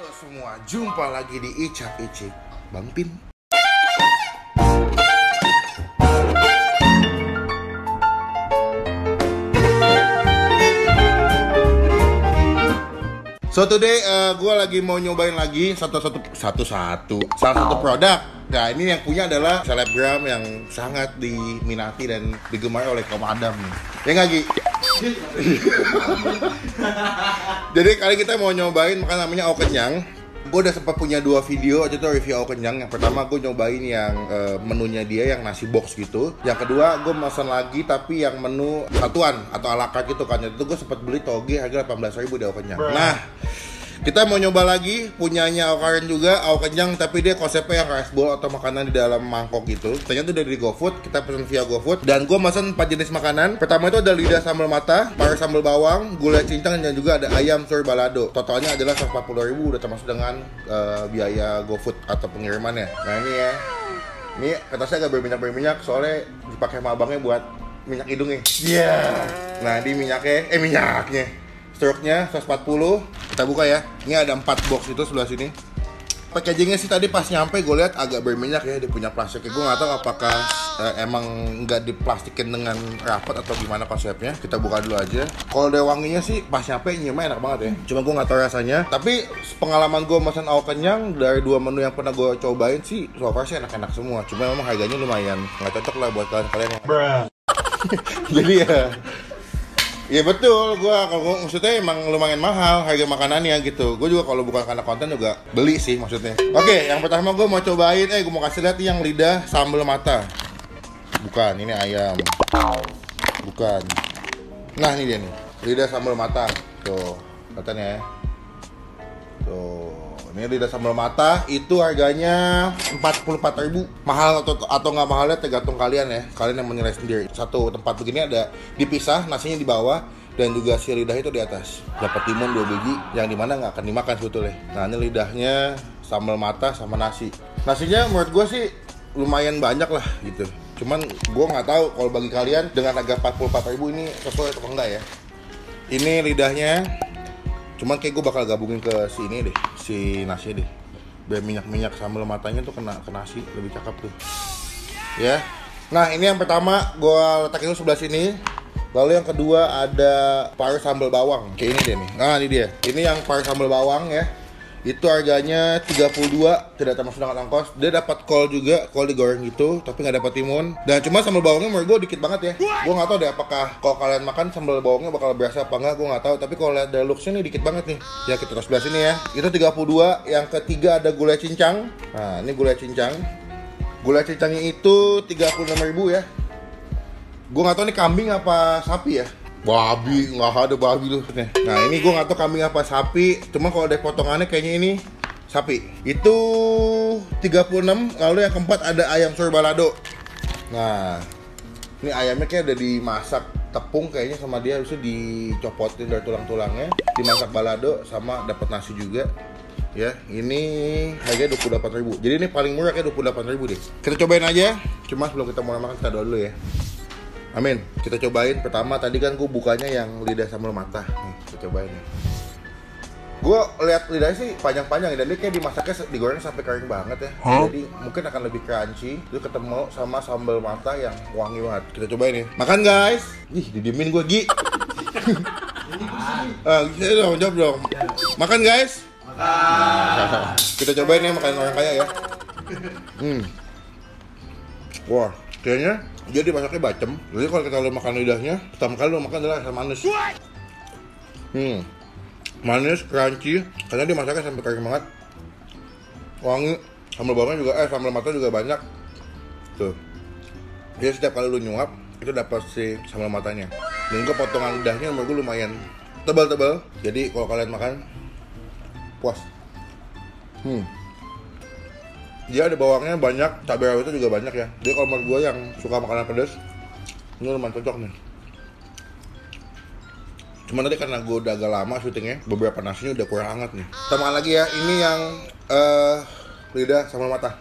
Halo semua, jumpa lagi di Icak Icik Bang Pin. So today gue lagi mau nyobain lagi salah satu produk. Nah ini yang punya adalah selebgram yang sangat diminati dan digemari oleh kaum Adam nih. Ya nggak Gi? Jadi kali kita mau nyobain makan namanya Au Kenyang. Gue udah sempat punya 2 video aja tuh review Au Kenyang. Yang pertama gue nyobain yang menunya dia yang nasi box gitu. Yang kedua gue pesan lagi tapi yang menu satuan atau ala carte gitu kan. Itu gue sempat beli toge harga 18.000 di Au Kenyang. Nah kita mau nyoba lagi punyanya Au Karen juga, Au Kenyang, tapi dia konsepnya yang rice bowl atau makanan di dalam mangkok gitu. Ternyata itu dari GoFood, kita pesan via GoFood. Dan gue pesan 4 jenis makanan. Pertama itu ada lidah sambal mata, paru sambal bawang, gulai cincang, dan juga ada ayam sur balado. Totalnya adalah 140.000 udah termasuk dengan biaya GoFood atau pengirimannya. Nah ini ya, ini kertasnya agak berminyak soalnya dipakai sama abangnya buat minyak hidungnya. Iya. Nah di minyaknya. Struknya 140, kita buka ya. Ini ada 4 box itu sebelah sini. Packagingnya sih tadi pas nyampe gue lihat agak berminyak ya, dia punya plastiknya. Gue nggak tahu apakah emang nggak diplastikin dengan rapat atau gimana konsepnya. Kita buka dulu aja. Kalau dari wanginya sih pas nyampe nyiumnya enak banget ya. Cuma gue nggak tahu rasanya. Tapi pengalaman gue pesan Au Kenyang dari 2 menu yang pernah gue cobain sih, so far sih enak-enak semua. Cuma memang harganya lumayan nggak cocok lah buat kalian yang jadi ya. Iya betul, maksudnya emang lumayan mahal harga makanannya gitu. Gue juga kalau bukan karena konten juga beli sih maksudnya. Oke, yang pertama gue mau cobain, gue mau kasih lihat yang lidah sambal mata. Bukan, ini ayam. Bukan. Nah ini dia nih, lidah sambal mata. Tuh, katanya ya. Tuh, ini lidah sambal mata itu harganya 44.000. Mahal atau nggak mahalnya tergantung kalian ya. Kalian yang menilai sendiri. Satu tempat begini ada dipisah, nasinya di bawah dan juga si lidah itu di atas. Dapat timun 2 biji yang dimana nggak akan dimakan sebetulnya. Nah ini lidahnya sambal mata sama nasi. Nasinya menurut gue sih lumayan banyak lah gitu. Cuman gue nggak tahu kalau bagi kalian dengan harga 44.000 ini sesuai atau enggak ya. Ini lidahnya. Cuman kayak gue bakal gabungin ke sini deh, si nasi deh. Biar minyak-minyak sambal matanya tuh kena ke nasi, lebih cakep tuh. Ya. Nah, ini yang pertama gue letakin dulu sebelah sini. Lalu yang kedua ada paru sambal bawang. Kayak ini deh nih. Nah, ini dia. Ini yang paru sambal bawang ya. Itu harganya 32, tidak termasuk dengan ongkos. Dia dapat kol juga, kol digoreng gitu, tapi nggak dapat timun. Dan cuma sambal bawangnya menurut gue dikit banget ya. Gue nggak tahu deh apakah kalau kalian makan sambal bawangnya bakal berasa apa enggak, gue nggak tahu. Tapi kalau lihat dari looks-nya nih dikit banget nih. Ya kita terus sebelah sini ya. Itu 32. Yang ketiga ada gulai cincang. Nah ini gulai cincang. Gulai cincangnya itu 36.000 ya. Gue nggak tahu ini kambing apa sapi ya. Babi, nggak ada babi loh. Nah ini gue nggak tahu kambing apa sapi. Cuma kalau dari potongannya kayaknya ini sapi. Itu 36. Lalu yang keempat ada ayam sur balado. Nah ini ayamnya kayak udah dimasak tepung kayaknya sama dia, harusnya dicopotin dari tulang-tulangnya, dimasak balado sama dapat nasi juga. Ya ini harganya 28.000. Jadi ini paling murah kayak 28.000 deh. Kita cobain aja. Cuma sebelum kita mulai makan kita doa dulu ya. Amin, kita cobain. Pertama tadi kan gue bukanya yang lidah sambal mata. Nih, kita cobain nih. Gue lihat lidahnya sih panjang-panjang dan dia kayak dimasaknya digoreng sampai kering banget ya. Jadi mungkin akan lebih crunchy. Itu ketemu sama sambal mata yang wangi banget. Kita cobain nih. Makan guys. Ih, didiemin gue Gi. Jawab dong. Makan guys. Makan. Kita cobain nih makanan orang kaya ya. Wah, kayaknya dia dimasaknya bacem. Jadi kalau kita makan lidahnya, pertama kali lo makan adalah rasa manis. Manis, crunchy, karena dia masaknya sampai kering banget. Wangi, sambal bawangnya juga, sambal mata juga banyak. Tuh. Dia setiap kali lu nyuap, itu dapat si sambal matanya. Dan juga potongan lidahnya menurut gue lumayan tebal-tebal. Jadi kalau kalian makan, puas. Dia ada bawangnya banyak, cabai rawitnya juga banyak ya. Jadi kalau menurut gue yang suka makanan pedas, ini lumayan cocok nih. Cuma tadi karena gue udah agak lama syutingnya, beberapa nasinya udah kurang hangat nih. Kita makan lagi ya, ini yang lidah sambal mata.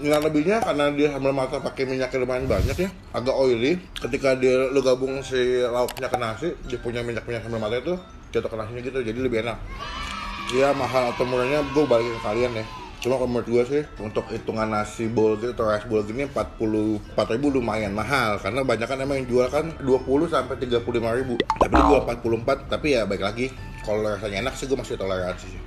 nilai lebihnya karena dia sambal mata pakai minyaknya lumayan banyak ya, agak oily. Ketika lu gabung si lauknya ke nasi, dia punya minyak sambal mata itu jatuh ke nasinya gitu, jadi lebih enak. Ya mahal atau murahnya gue balikin ke kalian ya. Cuma kalau menurut gue sih untuk hitungan nasi bowl gitu atau rice bowl gini 44.000 lumayan mahal, karena banyak kan emang yang jual kan 20 sampai 35.000. Tapi dia jual 44, tapi ya baik lagi kalau rasanya enak sih gue masih toleransi sih.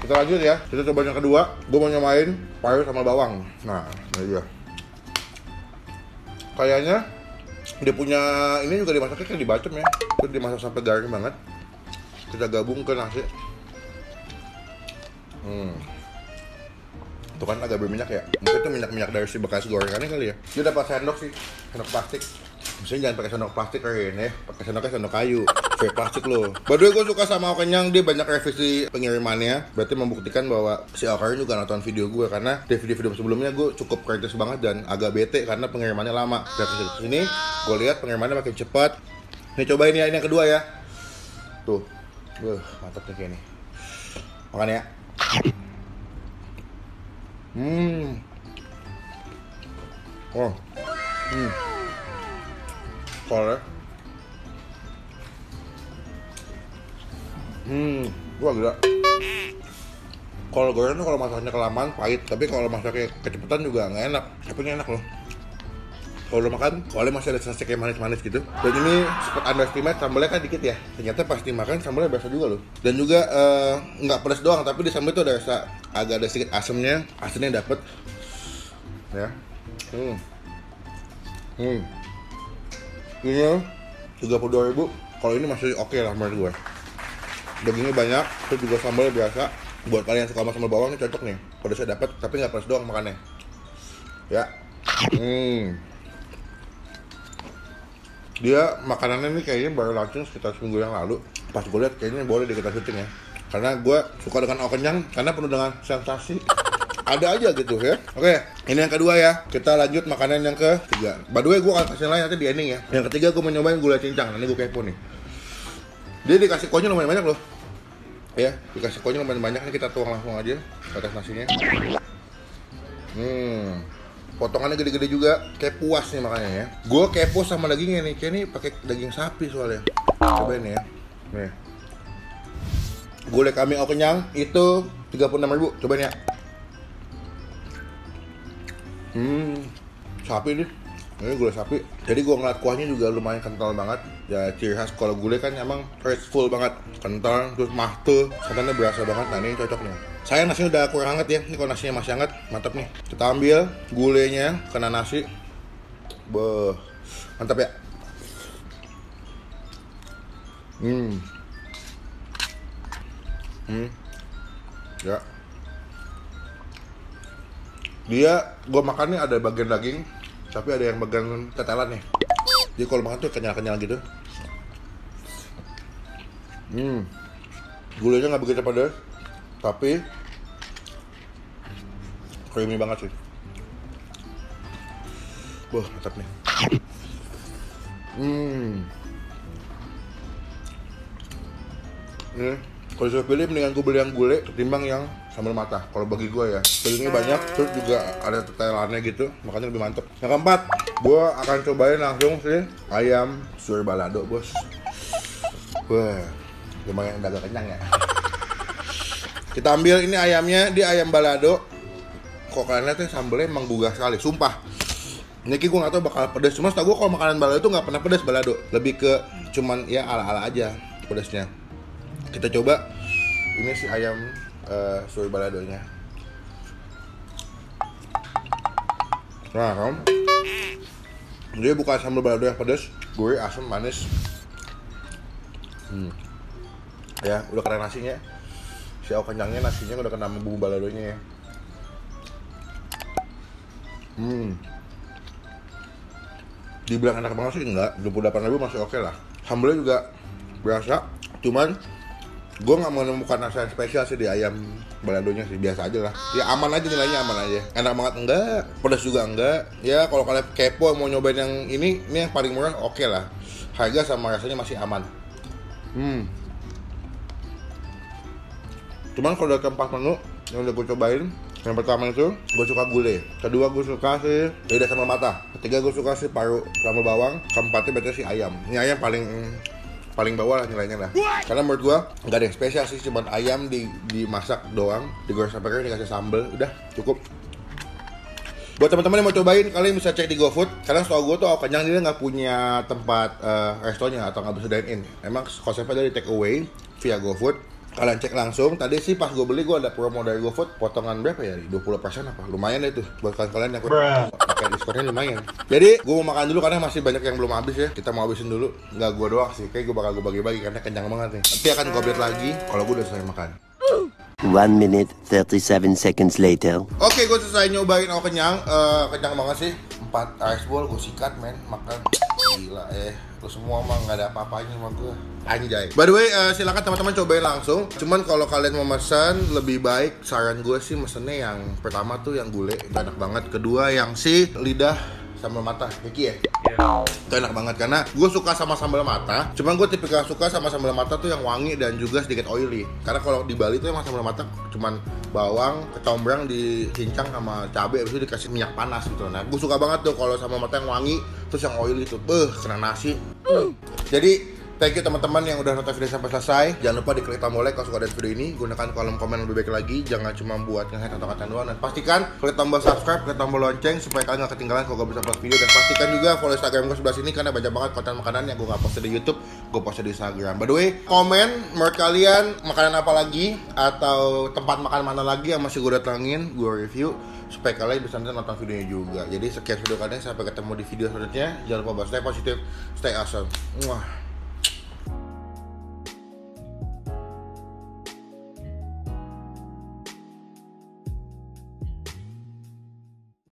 Kita lanjut ya, kita coba yang kedua. Gue mau nyobain paru sama bawang. Nah, ini dia. Kayaknya dia punya ini juga dimasaknya kayak dibacem ya. Terus dimasak sampai garing banget. Kita gabung ke nasi. Itu kan agak berminyak ya. Mungkin itu minyak dari si bekas gorengannya kali ya. Dia dapat sendok sih, sendok plastik. Maksudnya jangan pakai sendok plastik kayak ini, pakai sendok kayu. Kayak plastik loh. By the way, gue suka sama Okenyang, dia banyak revisi pengirimannya. Berarti membuktikan bahwa si Okenyang juga nonton video gue, karena di video sebelumnya gue cukup kritis banget dan agak bete karena pengirimannya lama. Dari sini gue lihat pengirimannya makin cepat. Nih cobain ya, ini yang kedua ya. Tuh. Mantap nih kayak ini. Makan ya. Kolnya. Wah gila. Kol goreng tuh kalau masaknya kelamaan pahit, tapi kalau masaknya kecepatan juga nggak enak. Tapi ini enak loh. Kalau udah makan, kolnya masih ada sensasi kayak manis-manis gitu. Dan ini sempat underestimate, sambalnya kan dikit ya. Ternyata pasti makan sambalnya berasa juga loh. Dan juga nggak pedas doang, tapi di sambal itu ada rasa agak ada sedikit asamnya dapet. Ya. Ini 32.000. Kalau ini masih oke lah menurut gue. Dagingnya banyak, terus juga sambalnya biasa. Buat kalian yang suka sama sambal bawang ini cocok nih. Pedasnya dapet, tapi nggak pedas doang makannya. Ya. Dia makanannya nih kayaknya baru launching sekitar seminggu yang lalu. Pas gue lihat kayaknya boleh deh kita syuting ya. Karena gue suka dengan Okenyang karena penuh dengan sensasi. Ada aja gitu ya. Oke, ini yang kedua ya. Kita lanjut makanan yang ketiga. By the way, gue akan kasih lain nanti di ending ya. Yang ketiga gue mau nyobain gulai cincang. Nanti gue kepo nih. Dia dikasih kuahnya lumayan banyak loh. Ya, dikasih kuahnya lumayan banyak. Ini kita tuang langsung aja ke atas nasinya. Potongannya gede-gede juga, kayak puas nih makanya ya. Gue kepo sama dagingnya nih, kayak ini pakai daging sapi soalnya. Cobain ya. Nih. Gulai kami Okenyang itu 36.000. Cobain ya. Sapi nih. Ini gulai sapi. Jadi gue ngeliat kuahnya juga lumayan kental banget. Ya ciri khas kalau gulai kan emang full banget, kental, terus mahtu, santannya berasa banget. Nah ini cocok nih. Sayang nasinya udah kurang hangat ya. Ini kalau nasinya masih hangat, mantap nih. Kita ambil gulainya kena nasi. Mantap ya. Ya. Dia gue makan nih ada bagian daging, tapi ada yang bagian tetelan nih. Jadi kalau makan tuh kenyal-kenyal gitu. Gulanya nggak begitu pedas, tapi creamy banget sih. Mantap nih. Ini kalau saya pilih mendingan gue beli yang gulai ketimbang yang sambal mata. Kalau bagi gue ya, dagingnya banyak, terus juga ada tetelannya gitu, makanya lebih mantep. Yang keempat, gue akan cobain langsung sih ayam suri balado, bos. Wah, lumayan agak kenyang ya. Kita ambil ini ayamnya, di ayam balado. Kok kalian lihat sambalnya emang gugah sekali, sumpah. Ini gue nggak tahu bakal pedas, cuma setahu gue kalau makanan balado itu nggak pernah pedas balado, lebih ke cuman ya ala-ala aja pedasnya. Kita coba ini si ayam suri baladonya. Nah, kan? Dia bukan sambal balado yang pedas, gurih, asam, manis. Ya, udah kena nasinya. Si Okenyangnya nasinya udah kena bumbu baladonya ya. Dibilang enak banget sih enggak, 28.000 masih oke lah. Sambalnya juga berasa, cuman gue nggak menemukan rasa yang spesial sih di ayam baladonya sih, biasa aja lah. Ya aman aja nilainya, aman aja. Enak banget enggak, pedas juga enggak. Ya kalau kalian kepo mau nyobain yang ini yang paling murah oke lah. Harga sama rasanya masih aman. Cuman kalau dari keempat menu yang udah gue cobain, yang pertama itu gue suka gulai, kedua gue suka sih lidah sambal mata, ketiga gue suka sih paru sambal bawang, keempatnya berarti si ayam. Ini ayam paling bawah lah nilainya lah. Karena menurut gua nggak ada yang spesial sih, cuma ayam dimasak doang, digoreng sampai kering, dikasih sambal, udah cukup. Buat teman-teman yang mau cobain, kalian bisa cek di GoFood. Karena setahu gue tuh Kenyang dia nggak punya tempat restonya atau nggak bisa dine in. Emang konsepnya dari take away via GoFood. Kalian cek langsung. Tadi sih pas gue beli gue ada promo dari GoFood, potongan berapa ya? 20% apa? Lumayan deh tuh buat kalian yang pakai diskonnya lumayan. Jadi gue mau makan dulu karena masih banyak yang belum habis ya. Kita mau habisin dulu. Nggak gue doang sih, kayak gue bakal bagi-bagi karena kenyang banget nih. Nanti akan gue update lagi kalau gue udah selesai makan. 1 minute 37 seconds later. Oke, gue selesai nyobain kenyang. Kenyang banget sih. 4 ice ball gue sikat men, makan. Gila lu semua mah nggak ada apa-apanya sama gue. Anjay. By the way, silakan teman-teman cobain langsung. Cuman kalau kalian mau pesan lebih baik, saran gue sih mesennya yang pertama tuh yang gulai, itu enak banget. Kedua yang si lidah sambal mata, Miki ya? Yeah. Itu enak banget karena gue suka sama sambal mata. Cuman gue tipikal suka sama sambal mata tuh yang wangi dan juga sedikit oily. Karena kalau di Bali tuh emang sambal mata cuman bawang, kecombrang dicincang sama cabai, habis itu dikasih minyak panas gitu. Nah, gue suka banget tuh kalau sambal mata yang wangi terus yang oily tuh, kena nasi. Jadi thank you teman-teman yang udah nonton video sampai selesai. Jangan lupa diklik tombol like kalau suka dari video ini. Gunakan kolom komen lebih baik lagi. Jangan cuma buat nge-like atau kata doang. Dan pastikan klik tombol subscribe, klik tombol lonceng supaya kalian gak ketinggalan kalau gue bisa upload video. Dan pastikan juga follow Instagram gue sebelah sini karena banyak banget konten makanan yang gue gak post di YouTube, gue post di Instagram. By the way, komen menurut kalian makanan apa lagi atau tempat makan mana lagi yang masih gue datangin, gue review supaya kalian bisa nonton videonya juga. Jadi sekian video kalian, sampai ketemu di video selanjutnya. Jangan lupa stay positif, stay awesome. Mwah.